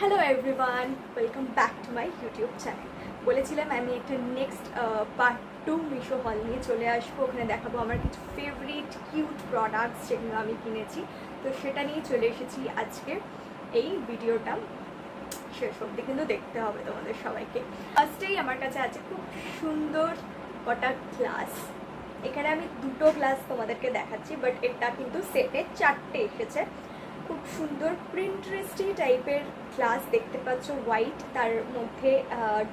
Hello everyone, welcome back to my YouTube channel. বলেছিলাম আমি একটা নেক্সট পার্ট 2 মিশো হল নিয়ে চলে আসবো। ওখানে দেখাবো আমার কিছু ফেভারিট কিউট প্রোডাক্টস যেগুলো আমি কিনেছি। তো সেটা নিয়ে চলে এসেছি আজকে। এই ভিডিওটা শেষ অবধি কিন্তু দেখতে হবে তোমাদের সবাইকে। ফার্স্টেই আমার কাছে আছে খুব সুন্দর কটা গ্লাস। এখানে আমি দুটো গ্লাস তোমাদেরকে দেখাচ্ছি, বাট এটা কিন্তু সেটে 4টে এসেছে। খুব সুন্দর প্রিন্টারেস্টি টাইপের গ্লাস দেখতে পাচ্ছ, হোয়াইট, তার মধ্যে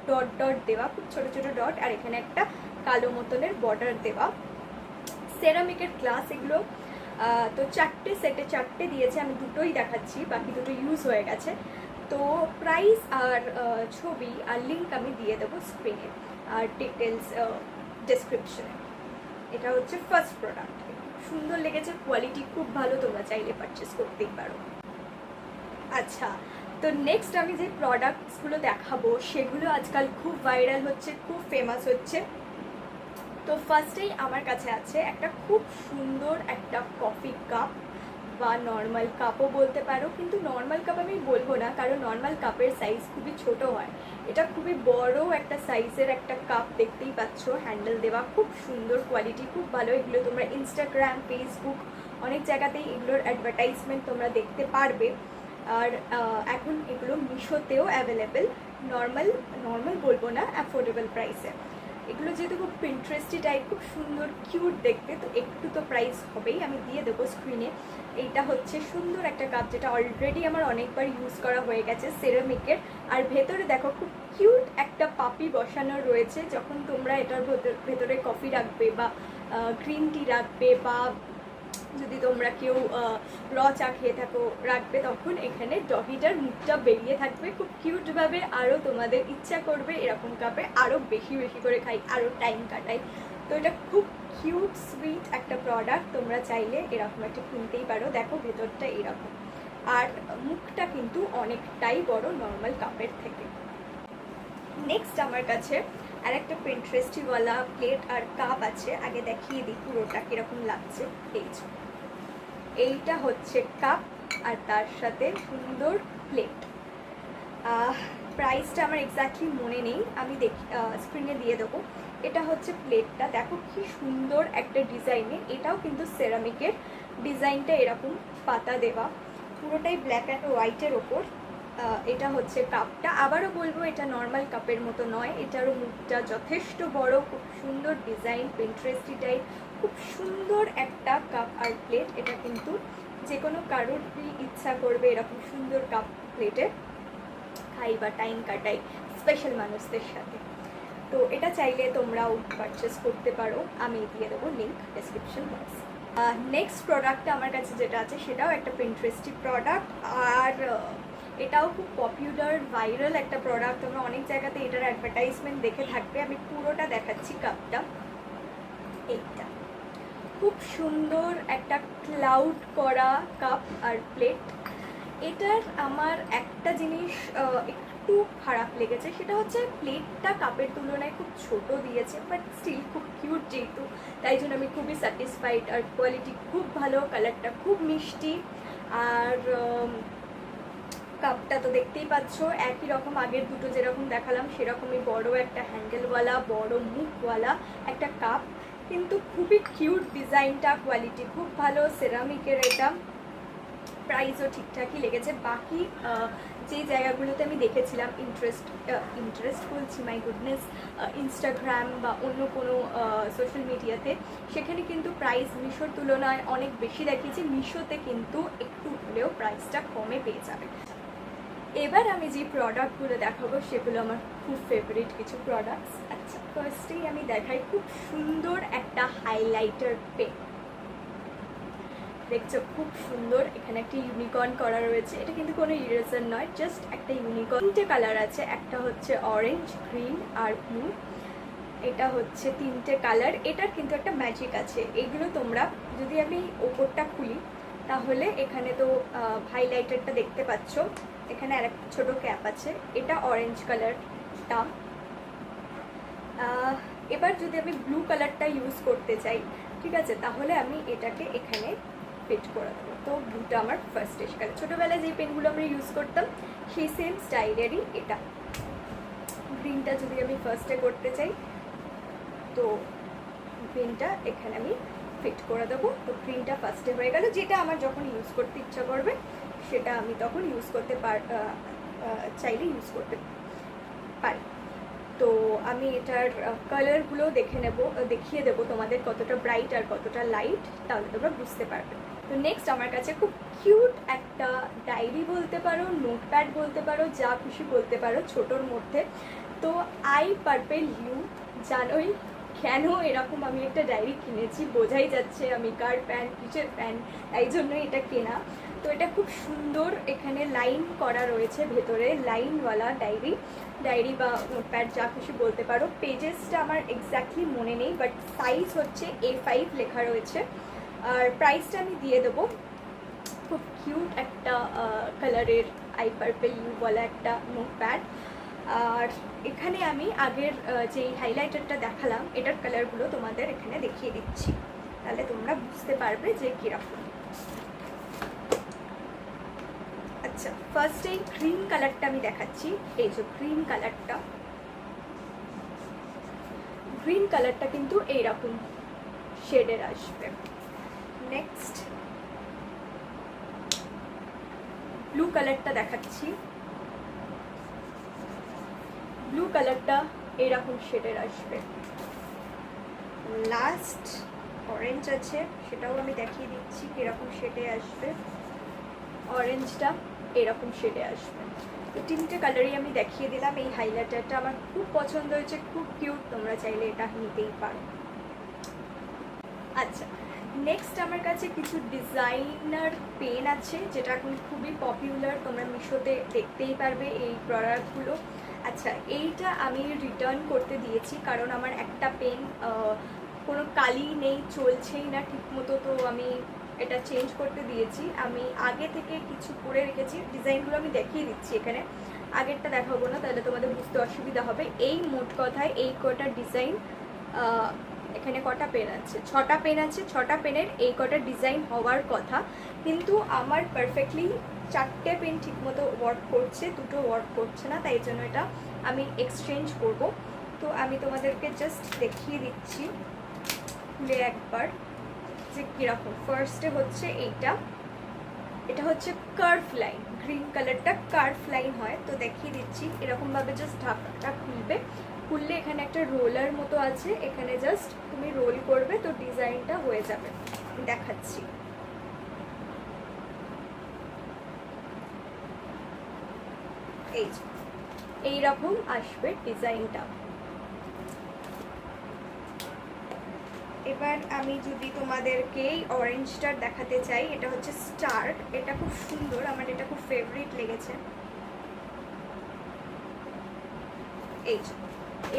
ডট ডট দেওয়া, খুব ছোট ছোট ডট, আর এখানে একটা কালো মতনের বর্ডার দেওয়া। সেরামিকের গ্লাস এগুলো। তো 4টে সেটে 4টে দিয়েছে, আমি দুটোই দেখাচ্ছি, বাকি দুটো ইউজ হয়ে গেছে। তো প্রাইস আর ছবি আর লিঙ্ক আমি দিয়ে দেবো স্ক্রিনে আর ডিটেলস ডেসক্রিপশনে। এটা হচ্ছে ফার্স্ট প্রোডাক্ট। সুন্দর লেগেছে, কোয়ালিটি খুব ভালো, তোমরা চাইলে পারচেস করতেই পারো। আচ্ছা, তো নেক্সট আমি যে প্রোডাক্টসগুলো দেখাবো সেগুলো আজকাল খুব ভাইরাল হচ্ছে, খুব ফেমাস হচ্ছে। তো ফার্স্টেই আমার কাছে আছে একটা খুব সুন্দর একটা কফি কাপ, বা নর্মাল কাপও বলতে পারো, কিন্তু নর্মাল কাপ আমি বলবো না, কারণ নর্মাল কাপের সাইজ খুবই ছোট হয়। এটা খুবই বড় একটা সাইজের একটা কাপ, দেখতেই পাচ্ছ, হ্যান্ডেল দেওয়া, খুব সুন্দর, কোয়ালিটি খুব ভালো। এগুলো তোমরা ইনস্টাগ্রাম, ফেসবুক অনেক জায়গাতেই এগুলোর অ্যাডভার্টাইজমেন্ট তোমরা দেখতে পারবে। আর এখন এগুলো মিশোতেও অ্যাভেলেবেল, নর্মাল বলবো না, অ্যাফোর্ডেবল প্রাইসে। এগুলো যেহেতু খুব পিন্টারেস্টি টাইপ, খুব সুন্দর কিউট দেখতে, তো একটু তো প্রাইস হবেই, আমি দিয়ে দেবো স্ক্রিনে। এইটা হচ্ছে সুন্দর একটা কাপ, যেটা অলরেডি আমার অনেকবার ইউজ করা হয়ে গেছে, সেরামিকের। আর ভেতরে দেখো খুব কিউট একটা পাপি বসানো রয়েছে। যখন তোমরা এটার ভেতরে কফি রাখবে বা গ্রিন টি রাখবে, বা যদি তোমরা কেউ র চা খেয়ে থাকো রাখবে, তখন এখানে ডগিটার মুখটা বেরিয়ে থাকবে খুব কিউটভাবে। আরও তোমাদের ইচ্ছা করবে এরকম কাপে আরও বেশি বেশি করে খাই, আরও টাইম কাটাই। তো এটা খুব কিউট সুইট একটা প্রোডাক্ট, তোমরা চাইলে এরকম একটা কিনতেই পারো। দেখো ভেতরটা এরকম, আর মুখটা কিন্তু অনেকটাই বড় নর্মাল কাপের থেকে। নেক্সট আমার কাছে আর একটা পিন্টারেস্টিওয়ালা প্লেট আর কাপ আছে, আগে দেখিয়ে দিই পুরোটা কীরকম লাগছে। এইটা হচ্ছে কাপ, আর তার সাথে সুন্দর প্লেট। প্রাইসটা আমার এক্স্যাক্টলি মনে নেই, আমি স্ক্রিনে দিয়ে দেবো। এটা হচ্ছে প্লেটটা, দেখো কি সুন্দর একটা ডিজাইনে, এটাও কিন্তু সেরামিকের। ডিজাইনটা এরকম পাতা দেওয়া, পুরোটাই ব্ল্যাক অ্যান্ড হোয়াইটের ওপর। এটা হচ্ছে কাপটা। আবারও বলবো, এটা নর্মাল কাপের মতো নয়, এটারও মুখটা যথেষ্ট বড়, খুব সুন্দর ডিজাইন, পিন্টারেস্টি টাইপ, খুব সুন্দর একটা কাপ আর প্লেট। এটা কিন্তু যে কোনো কারোর ইচ্ছা করবে এরকম সুন্দর কাপ প্লেটে খাই বা টাইম কাটাই স্পেশাল মানুষদের সাথে। তো এটা চাইলে তোমরাও পারচেস করতে পারো, আমি দিয়ে দেবো লিঙ্ক ডেসক্রিপশন বক্সে। নেক্সট প্রোডাক্টটা আমার কাছে যেটা আছে সেটাও একটা পিন্টারেস্টি প্রোডাক্ট, আর এটাও খুব পপুলার ভাইরাল একটা প্রোডাক্ট। তোমরা অনেক জায়গাতে এটার অ্যাডভার্টাইজমেন্ট দেখে থাকবে। আমি পুরোটা দেখাচ্ছি কাপটা। এইটা খুব সুন্দর একটা ক্লাউড করা কাপ আর প্লেট। এটার আমার একটা জিনিস একটু খারাপ লেগেছে, সেটা হচ্ছে প্লেটটা কাপের তুলনায় খুব ছোট দিয়েছে, বাট স্টিল খুব কিউট যেহেতু, তাই জন্য আমি খুবই স্যাটিসফাইড। আর কোয়ালিটি খুব ভালো, কালারটা খুব মিষ্টি। আর কাপটা তো দেখতেই পাচ্ছ একই রকম, আগের দুটো যেরকম দেখালাম সেরকমই বড় একটা হ্যান্ডেলওয়ালা, বড় মুখওয়ালা একটা কাপ, কিন্তু খুবই কিউট ডিজাইনটা, কোয়ালিটি খুব ভালো, সেরামিকের এটা। প্রাইসও ঠিকঠাকই লেগেছে। বাকি যেই জায়গাগুলোতে আমি দেখেছিলাম ইন্টারেস্ট বলছি, মাই গুডনেস, ইনস্টাগ্রাম বা অন্য কোনো সোশ্যাল মিডিয়াতে, সেখানে কিন্তু প্রাইস মিশোর তুলনায় অনেক বেশি দেখিয়েছি। মিশোতে কিন্তু একটু হলেও প্রাইসটা কমে পেয়ে যাবে। এবার আমি যে প্রোডাক্টগুলো দেখাবো সেগুলো আমার খুব ফেভারিট কিছু প্রোডাক্টস। আচ্ছা, ফার্স্টেই আমি দেখাই খুব সুন্দর একটা হাইলাইটার পেন। দেখছো খুব সুন্দর, এখানে একটা ইউনিকর্ন করা রয়েছে। এটা কিন্তু কোনো ইরেজার নয়, জাস্ট একটা ইউনিকর্ন। 3টে কালার আছে, একটা হচ্ছে অরেঞ্জ, গ্রিন আর ব্লু। এটা হচ্ছে 3টে কালার। এটার কিন্তু একটা ম্যাজিক আছে, এগুলো তোমরা যদি আমি ওপরটা খুলি তাহলে এখানে তো হাইলাইটারটা দেখতে পাচ্ছ, এখানে আর একটা ছোটো ক্যাপ আছে, এটা অরেঞ্জ কালারটা। এবার যদি আমি ব্লু কালারটা ইউজ করতে চাই, ঠিক আছে, তাহলে আমি এটাকে এখানে ফিট করে দেবো। তো ব্লুটা আমার ফার্স্ট এসে গেল। ছোটোবেলায় যেই পেনগুলো আমরা ইউজ করতাম সেই সেম স্টাইলেরই এটা। গ্রিনটা যদি আমি ফার্স্টে করতে চাই তো গ্রিনটা এখানে আমি ফিট করে দেবো। তো গ্রিনটা ফার্স্টে হয়ে গেল। যেটা আমার যখন ইউজ করতে ইচ্ছা করবে সেটা আমি তখন ইউজ করতে চাইলে ইউজ করতে পারি। তো আমি এটার কালারগুলো দেখিয়ে দেবো তোমাদের কতটা ব্রাইট আর কতটা লাইট, তাহলে তোমরা বুঝতে পারবে। তো নেক্সট আমার কাছে খুব কিউট একটা ডায়েরি বলতে পারো, নোটপ্যাড বলতে পারো, যা খুশি বলতে পারো, ছোটোর মধ্যে। তো আই পার্পল ইউ, জানোই কেন এরকম আমি একটা ডায়েরি কিনেছি, বোঝাই যাচ্ছে আমি কার ফ্যান, কিসের ফ্যান, তাই জন্য এটা কেনা। তো এটা খুব সুন্দর, এখানে লাইন করা রয়েছে ভেতরে, লাইনওয়ালা ডায়েরি বা নোটপ্যাড যা খুশি বলতে পারো। পেজেসটা আমার এক্স্যাক্টলি মনে নেই, বাট সাইজ হচ্ছে A5 লেখা রয়েছে। আর প্রাইসটা আমি দিয়ে দেবো। খুব কিউট একটা কালারের আই পার্পল ইউ বলা একটা নোটপ্যাড। আর এখানে আমি আগের যেই হাইলাইটারটা দেখালাম এটার কালারগুলো তোমাদের এখানে দেখিয়ে দিচ্ছি, তাহলে তোমরা বুঝতে পারবে যে কীরকম। আচ্ছা, ফার্স্ট এই গ্রিন কালারটা আমি দেখাচ্ছি। এই যে গ্রিন কালারটা কিন্তু এইরকম শেডের আসবে। নেক্সট ব্লু কালারটা দেখাচ্ছি। ব্লু কালারটা এইরকম শেডের আসবে। লাস্ট অরেঞ্জ আছে, সেটাও আমি দেখিয়ে দিচ্ছি কিরকম শেডে আসবে। অরেঞ্জটা এরকম শেডে আসবে। তো তিনটে কালারই আমি দেখিয়ে দিলাম। এই হাইলাইটারটা আমার খুব পছন্দ হয়েছে, খুব কিউট, তোমরা চাইলে এটা নিতেই পারো। আচ্ছা, নেক্সট আমার কাছে কিছু ডিজাইনার পেন আছে, যেটা এখন খুবই পপুলার, তোমরা মিশোতে দেখতেই পারবে এই প্রোডাক্টগুলো। আচ্ছা, এইটা আমি রিটার্ন করতে দিয়েছি কারণ আমার একটা পেন কোনো কালি নেই, চলছেই না ঠিক মতো। তো আমি এটা চেঞ্জ করতে দিয়েছি। আমি আগে থেকে কিছু করে রেখেছি, ডিজাইনগুলো আমি দেখিয়ে দিচ্ছি এখানে, আগেরটা দেখাবো না, তাহলে তোমাদের বুঝতে অসুবিধা হবে। এই মোট কথায় এই কটা ডিজাইন, এখানে কটা পেন আছে, 6টা পেন আছে। 6টা পেনের এই কটা ডিজাইন হওয়ার কথা, কিন্তু আমার পারফেক্টলি 4টে পেন ঠিকমতো ওয়ার্ক করছে, 2টো ওয়ার্ক করছে না, তাই জন্য এটা আমি এক্সচেঞ্জ করব। তো আমি তোমাদেরকে জাস্ট দেখিয়ে দিচ্ছি খুলে একবার যে কীরকম। ফার্স্টে হচ্ছে এটা হচ্ছে কার্ভ লাইন, গ্রিন কালারটা কার্ভ লাইন হয়। তো দেখিয়ে দিচ্ছি, এরকমভাবে জাস্ট ঢাকাটা খুললে এখানে একটা রোলার মতো আছে, এখানে জাস্ট তুমি রোল করবে তো ডিজাইনটা হয়ে যাবে। দেখাচ্ছি, এইরকম আসবে ডিজাইনটা। এবার আমি যদি তোমাদেরকে অরেঞ্জটার দেখাতে চাই, এটা হচ্ছে স্টার, এটা খুব সুন্দর, আমার এটা খুব ফেভারিট লেগেছে। এই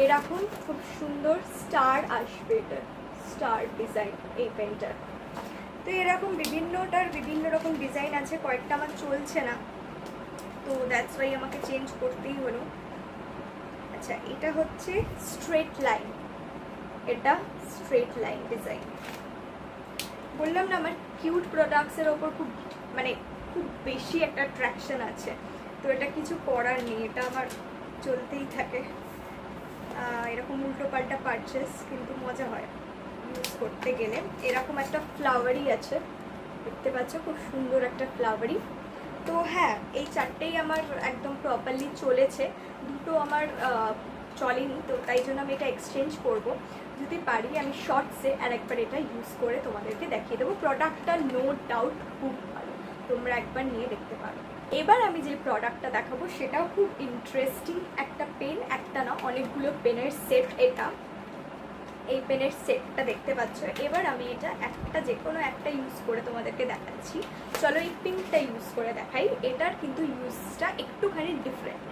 এরকম খুব সুন্দর স্টার আসবে, এটা স্টার ডিজাইন এই পেনটার। তো এরকম বিভিন্ন রকম ডিজাইন আছে, কয়েকটা আমার চলছে না, তো দ্যাটস ওয়াই আমাকে চেঞ্জ করতেই হলো। আচ্ছা, এটা হচ্ছে স্ট্রেট লাইন, এটা স্ট্রেট লাইন ডিজাইন। বললাম না আমার কিউট প্রোডাক্টসের ওপর খুব বেশি একটা অ্যাট্রাকশন আছে, তো এটা কিছু করার নেই, এটা আমার চলতেই থাকে। এরকম উল্টো পাল্টা পারচেস, কিন্তু মজা হয় ইউজ করতে গেলে। এরকম একটা ফ্লাওয়ারি আছে, দেখতে পাচ্ছ, খুব সুন্দর একটা ফ্লাওয়ারি। তো হ্যাঁ, এই 4টেই আমার একদম প্রপারলি চলেছে, 2টো আমার চলেনি, তো তাই জন্য আমি এটা এক্সচেঞ্জ করব। যদি পারি আমি শর্টসে আর একবার এটা ইউজ করে তোমাদেরকে দেখিয়ে দেবো। প্রোডাক্টটা নো ডাউট খুব ভালো, তোমরা একবার নিয়ে দেখতে পারো। এবার আমি যে প্রোডাক্টটা দেখাবো সেটাও খুব ইন্টারেস্টিং একটা পেন, একটা না অনেকগুলো পেনের সেট। এটা এই পেনের সেটটা দেখতে পাচ্ছ। এবার আমি এটা যে কোনো একটা ইউজ করে তোমাদেরকে দেখাচ্ছি। চলো এই পিঙ্কটা ইউজ করে দেখাই, এটার কিন্তু ইউজটা একটুখানি ডিফারেন্ট,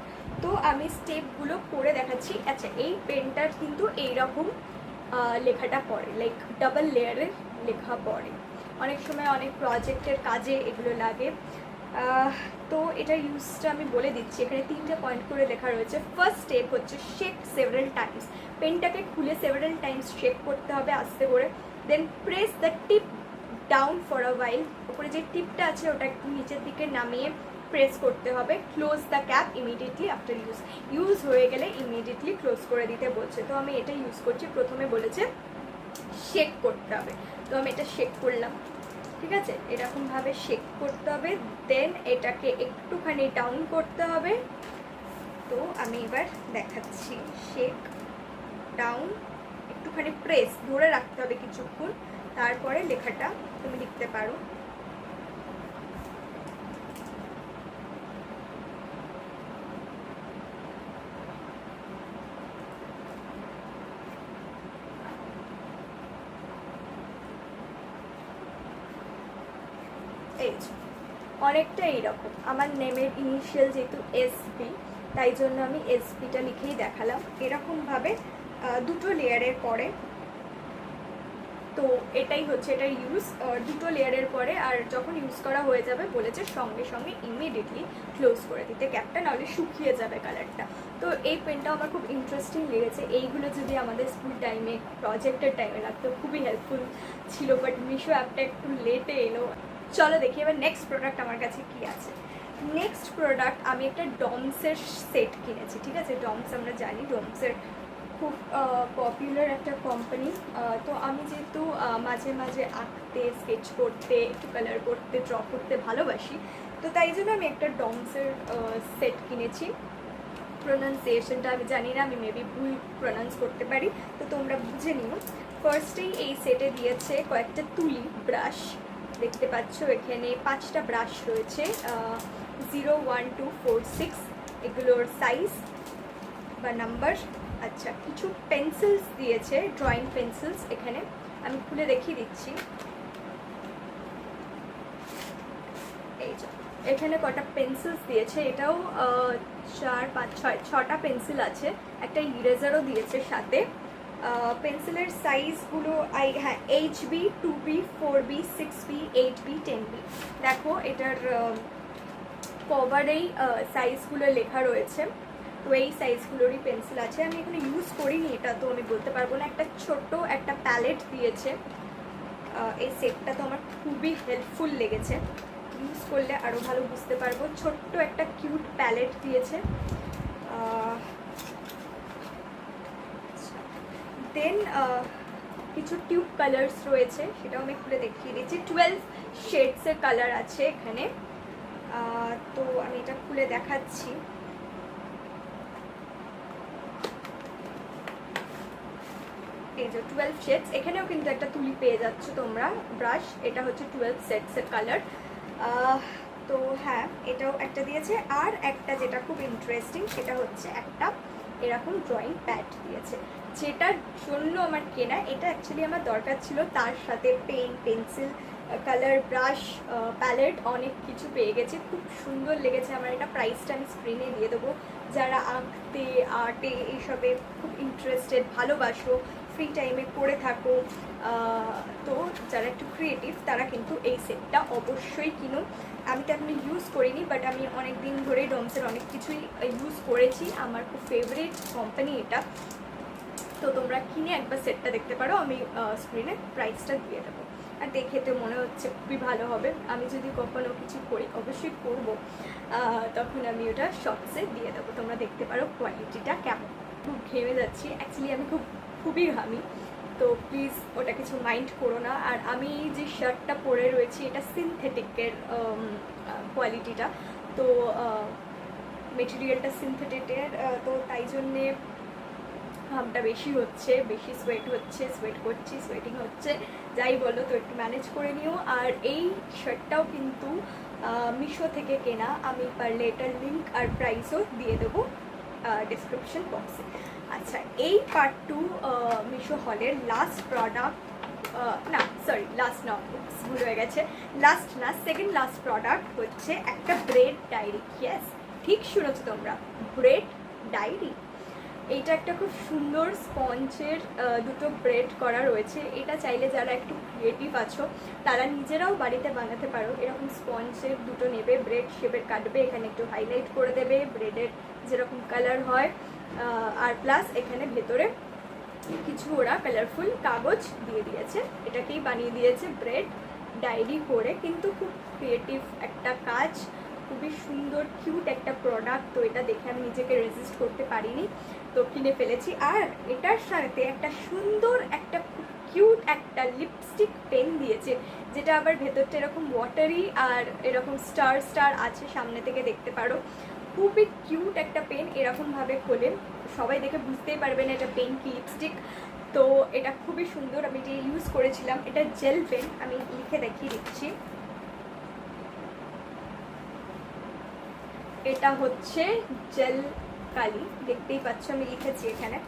তো আমি স্টেপগুলো করে দেখাচ্ছি। আচ্ছা, এই পেনটার কিন্তু এইরকম লেখাটা পড়ে, লাইক ডাবল লেয়ারের লেখা পড়ে, অনেক সময় অনেক প্রজেক্টের কাজে এগুলো লাগে। তো এটার ইউজটা আমি বলে দিচ্ছি, এখানে 3টে পয়েন্ট করে লেখা রয়েছে। ফার্স্ট স্টেপ হচ্ছে শেক সেভারাল টাইমস, পেনটাকে খুলে সেভারাল টাইমস শেক করতে হবে আস্তে করে। Then press the tip down for a while, উপরে যে টিপটা আছে ওটা একটু নিচের দিকে নামিয়ে প্রেস করতে হবে। Close the cap immediately after use হয়ে গেলে ইমিডিয়েটলি ক্লোজ করে দিতে বলছে। তো আমি এটা ইউজ করছি। প্রথমে বলেছে শেক করতে হবে, তো আমি এটা শেক করলাম। ঠিক আছে, এরকমভাবে শেক করতে হবে, দেন এটাকে একটুখানি ডাউন করতে হবে। তো আমি এবার দেখাচ্ছি, শেক ডাউন, একটুখানি প্রেস ধরে রাখতে হবে কিছুক্ষণ, তারপরে লেখাটা তুমি লিখতে পারো। এই অনেকটা এইরকম, আমার নেমের ইনিশিয়াল যেহেতু এসপি, তাই জন্য আমি এসপিটা লিখেই দেখালাম। এরকমভাবে দুটো লেয়ারের পরে, তো এটাই হচ্ছে এটার ইউজ, দুটো লেয়ারের পরে। আর যখন ইউজ করা হয়ে যাবে বলেছে সঙ্গে সঙ্গে ইমিডিয়েটলি ক্লোজ করে দিতে ক্যাপটা, নাহলে শুকিয়ে যাবে কালারটা। তো এই পেনটাও আমার খুব ইন্টারেস্টিং লেগেছে। এইগুলো যদি আমাদের স্কুল টাইমে প্রজেক্টের টাইমে লাগতো খুবই হেল্পফুল ছিল, বাট মিশো অ্যাপটা একটু লেটে এলো। চলো দেখি এবার নেক্সট প্রোডাক্ট আমার কাছে কি আছে। নেক্সট প্রোডাক্ট, আমি একটা ডমসের সেট কিনেছি। ঠিক আছে, ডমস আমরা জানি, ডমসের খুব পপুলার একটা কোম্পানি। তো আমি যেহেতু মাঝে মাঝে আঁকতে, স্কেচ করতে, একটু কালার করতে, ড্র করতে ভালোবাসি, তো তাই জন্য আমি একটা ডমসের সেট কিনেছি। প্রোনাউন্সিয়েশনটা আমি জানি না, আমি মেবি ভুল প্রোনাউন্স করতে পারি, তো তোমরা বুঝে নিও। ফার্স্টেই এই সেটে দিয়েছে কয়েকটা তুলি, ব্রাশ। দেখতে পাচ্ছ এখানে 5টা ব্রাশ রয়েছে, 0, 1, 2, 4, 6 এগুলোর সাইজ বা নাম্বার। আচ্ছা, কিছু পেন্সিলস দিয়েছে, ড্রয়িং পেন্সিলস। এখানে আমি খুলে দেখিয়ে দিচ্ছি। এই যে এখানে কটা পেন্সিলস দিয়েছে, এটাও 4, 5, 6টা পেন্সিল আছে, একটা ইরেজারও দিয়েছে সাথে। পেন্সিলের সাইজগুলো হ্যাঁ, HB, 2B, 4B, 6B, 8B, 10B। দেখো এটার কভারেই সাইজগুলো লেখা রয়েছে। তো এই সাইজগুলোরই পেন্সিল আছে। আমি এখানে ইউজ করিনি এটা, তো আমি বলতে পারবো না। একটা ছোট্ট একটা প্যালেট দিয়েছে। এই সেটটা তো আমার খুবই হেল্পফুল লেগেছে, ইউজ করলে আরও ভালো বুঝতে পারবো। ছোট্ট একটা কিউট প্যালেট দিয়েছে। দেন কিছু টিউব কালার্স রয়েছে, সেটাও আমি খুলে দেখিয়ে দিচ্ছি। 12 শেডসের কালার আছে এখানে। তো আমি এটা খুলে দেখাচ্ছি। এই যে 12 শেডস, এখানেও কিন্তু একটা তুলি পেয়ে যাচ্ছ তোমরা, ব্রাশ। এটা হচ্ছে 12 শেডসের কালার। তো হ্যাঁ, এটাও একটা দিয়েছে। আর একটা যেটা খুব ইন্টারেস্টিং, সেটা হচ্ছে একটা এরকম ড্রয়িং প্যাড দিয়েছে, যেটার জন্য আমার কেনা। এটা অ্যাকচুয়ালি আমার দরকার ছিল, তার সাথে pen, pencil, colour, brush, palette, অনেক কিছু পেয়ে গেছে। খুব সুন্দর লেগেছে আমার এটা। প্রাইসটা আমি স্ক্রিনে দিয়ে দেবো। যারা আঁকতে, আর্টে এইসবে খুব ইন্টারেস্টেড, ভালোবাসো, ফ্রি টাইমে করে থাকো, তো যারা একটু ক্রিয়েটিভ, তারা কিন্তু এই সেটটা অবশ্যই কিনো। আমি তো এখনো ইউজ করিনি, বাট আমি অনেক দিন ধরেই ডমসের অনেক কিছুই ইউজ করেছি। আমার খুব ফেভারিট কোম্পানি এটা। তো তোমরা কিনে একবার সেটটা দেখতে পারো। আমি স্ক্রিনে প্রাইসটা দিয়ে দেবো। আর দেখে তো মনে হচ্ছে খুবই ভালো হবে। আমি যদি কখনো কিছু করি, অবশ্যই করবো, তখন আমি ওটা শর্টসে দিয়ে দেবো। তোমরা দেখতে পারো কোয়ালিটিটা কেমন। খুব ঘেমে যাচ্ছি, অ্যাকচুয়ালি আমি খুবই ঘামি, তো প্লিজ ওটা কিছু মাইন্ড করো না। আর আমি যে শার্টটা পরে রয়েছি, এটা সিনথেটিকের কোয়ালিটিটা, তো মেটেরিয়ালটা সিনথেটিকের, তো তাই জন্যে ঘামটা বেশি হচ্ছে, বেশি সোয়েট হচ্ছে, সোয়েট করছি, সোয়েটিং হচ্ছে, যাই বলো, তো একটু ম্যানেজ করে নিও। আর এই শার্টটাও কিন্তু মিশো থেকে কেনা। আমি পারলে এটার লিঙ্ক আর প্রাইসও দিয়ে দেবো ডিসক্রিপশন বক্সে। আচ্ছা, এই পার্ট 2 মিশো হলের লাস্ট প্রোডাক্ট, না সরি, লাস্ট না, ভুল হয়ে গেছে, লাস্ট না, সেকেন্ড লাস্ট প্রোডাক্ট হচ্ছে একটা ব্রেড ডায়েরি। ইয়েস, ঠিক শুনেছো তোমরা, ব্রেড ডায়েরি। এইটা একটা খুব সুন্দর স্পঞ্জের দুটো ব্রেড করা রয়েছে। এটা চাইলে যারা একটু ক্রিয়েটিভ আছো, তারা নিজেরাও বাড়িতে বানাতে পারো। এরকম স্পঞ্জের দুটো নেবে, ব্রেড শেপের কাটবে, এখানে একটু হাইলাইট করে দেবে ব্রেডের যেরকম কালার হয়, আর প্লাস এখানে ভেতরে কিছু ওরা কালারফুল কাগজ দিয়ে দিয়েছে। এটাকেই বানিয়ে দিয়েছে ব্রেড ডায়েরি করে, কিন্তু খুব ক্রিয়েটিভ একটা কাজ, খুবই সুন্দর কিউট একটা প্রোডাক্ট। তো এটা দেখে আমি নিজেকে রেজিস্ট করতে পারিনি, তো কিনে ফেলেছি। আর এটার সাথে একটা সুন্দর একটা কিউট একটা লিপস্টিক পেন দিয়েছে, যেটা আবার ভেতরটা এরকম ওয়াটারি আর এরকম স্টার স্টার আছে, সামনে থেকে দেখতে পারো। খুবই কিউট একটা পেন, এরকমভাবে খোলে সবাই দেখে বুঝতেই পারবে না এটা পেন কি লিপস্টিক। তো এটা খুবই সুন্দর, আমি যে ইউজ করেছিলাম, এটা জেল পেন, আমি লিখে দেখিয়ে দিচ্ছি। এটা হচ্ছে জেল কালি, দেখতেই পাচ্ছ আমি লিখেছি এখানে।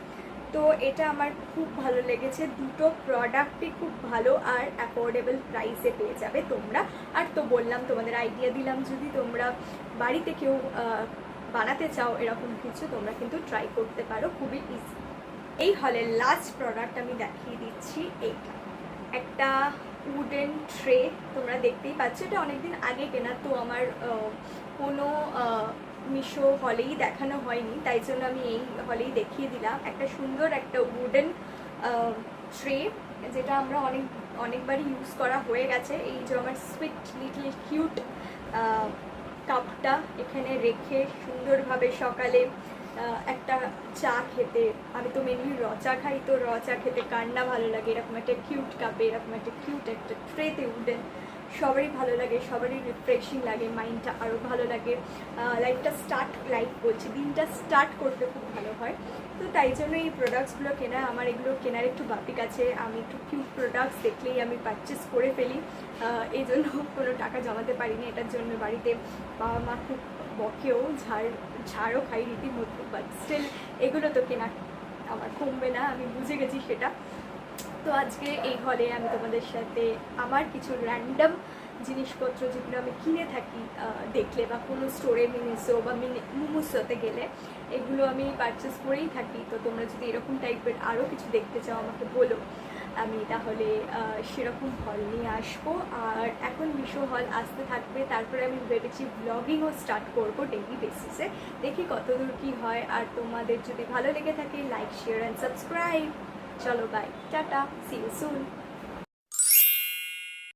তো এটা আমার খুব ভালো লেগেছে, দুটো প্রোডাক্টই খুব ভালো আর অ্যাফোর্ডেবল প্রাইসে পেয়ে যাবে তোমরা। আর তো বললাম, তোমাদের আইডিয়া দিলাম, যদি তোমরা বাড়িতে কেউ বানাতে চাও এরকম কিছু, তোমরা কিন্তু ট্রাই করতে পারো, খুবই ইজি। এই হলের লাস্ট প্রোডাক্ট আমি দেখিয়ে দিচ্ছি, এইটা একটা উডেন ট্রে, তোমরা দেখতেই পাচ্ছ। এটা অনেকদিন আগে কেনা, তো আমার কোনো মিশো হলেই দেখানো হয়নি, তাই জন্য আমি এই হলেই দেখিয়ে দিলাম। একটা সুন্দর একটা উডেন ট্রে, যেটা আমরা অনেকবারই ইউজ করা হয়ে গেছে। এই যে আমার সুইট লিটল কিউট কাপটা এখানে রেখে সুন্দরভাবে সকালে একটা চা খেতে, আমি তো মেনলি র চা খাই, তো র চা খেতে কার না ভালো লাগে, এরকম একটা কিউট কাপে, এরকম একটা কিউট একটা ট্রেতে উডেন, সবারই ভালো লাগে, সবারই রিফ্রেশিং লাগে, মাইন্ডটা আরও ভালো লাগে, দিনটা স্টার্ট করতে খুব ভালো হয়। তো তাই জন্য এই প্রোডাক্টসগুলো কেনা, আমার এগুলো কেনার একটু বাপিক আছে, আমি একটু কিউট প্রোডাক্টস দেখলেই আমি পারচেস করে ফেলি। এই জন্য কোনো টাকা জমাতে পারিনি এটার জন্য, বাড়িতে বাবা মা খুব বকেও, ঝাড়ও খাই রীতিমতো, বাট স্টিল এগুলো তো কেনা আমার কমবে না, আমি বুঝে গেছি সেটা। তো আজকে এই হলে আমি তোমাদের সাথে আমার কিছু র্যান্ডম জিনিসপত্র যেগুলো আমি কিনে থাকি দেখলে, বা কোনো স্টোরে মিনিসো বা মুমুসোতে গেলে এগুলো আমি পারচেস করেই থাকি। তো তোমরা যদি এরকম টাইপের আরও কিছু দেখতে চাও আমাকে বলো, আমি তাহলে সেরকম হল নিয়ে আসবো। আর এখন মিশো হল আসতে থাকবে, তারপরে আমি ভেবেছি ব্লগিংও স্টার্ট করবো ডেইলি বেসিসে, দেখি কতদূর কী হয়। আর তোমাদের যদি ভালো লেগে থাকে, লাইক শেয়ার অ্যান্ড সাবস্ক্রাইব। চলো বাই, টাটা, সি ইউ সুন।